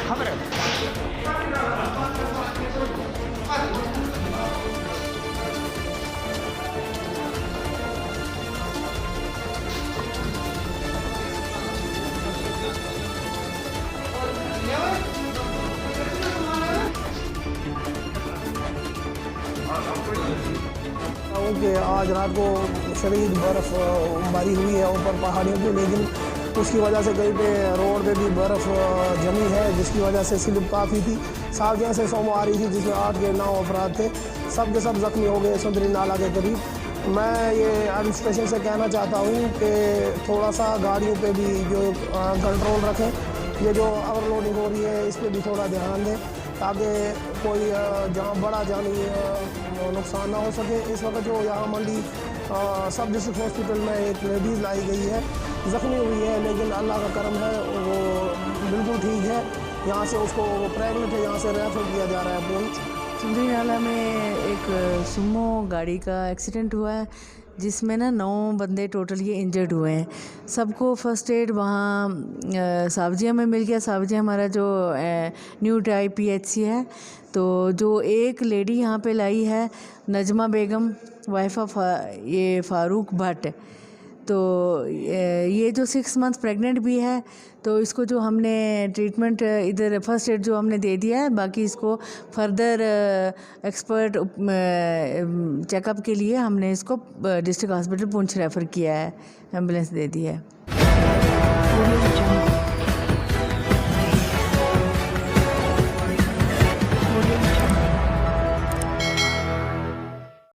खबर है। कि आज रात को शदीद बर्फ़बारी हुई है ऊपर पहाड़ियों पे, लेकिन उसकी वजह से कहीं पे रोड पे भी बर्फ़ जमी है, जिसकी वजह से स्लिप काफ़ी थी। सागिया से सोमो आ रही थी, जिसमें 8 के 9 अफराद थे, सब के सब ज़ख्मी हो गए सुंदरी नाला के करीब। मैं ये एडमिनिस्ट्रेशन से कहना चाहता हूँ कि थोड़ा सा गाड़ियों पे भी जो कंट्रोल रखें, ये जो ओवरलोडिंग हो रही है इस पर भी थोड़ा ध्यान दें, ताकि कोई बड़ा जानी नुकसान ना हो सके। इस वक्त जो यहाँ मंडी सब डिस्ट्रिक्ट हॉस्पिटल में एक लेडीज़ लाई गई है, ज़ख्मी हुई है, लेकिन अल्लाह का करम है वो बिल्कुल ठीक है। यहाँ से उसको वो प्रेगनेंट है, यहाँ से रेफर किया जा रहा है पूंछ। सुंदरी नाला में एक सुमो गाड़ी का एक्सीडेंट हुआ है, जिसमें ना 9 बंदे टोटल ये इंजर्ड हुए हैं। सबको फर्स्ट एड वहाँ सावजिया में मिल गया। सावजिया हमारा जो न्यू टाइप PHC है। तो जो एक लेडी यहाँ पे लाई है नजमा बेगम, वाइफ ऑफ ये फारूक भट्ट, तो ये जो 6 मंथ प्रेग्नेंट भी है, तो इसको जो हमने ट्रीटमेंट इधर फर्स्ट एड जो हमने दे दिया है, बाकी इसको फर्दर एक्सपर्ट चेकअप के लिए हमने इसको डिस्ट्रिक्ट हॉस्पिटल पुंछ रेफ़र किया है, एम्बुलेंस दे दी है।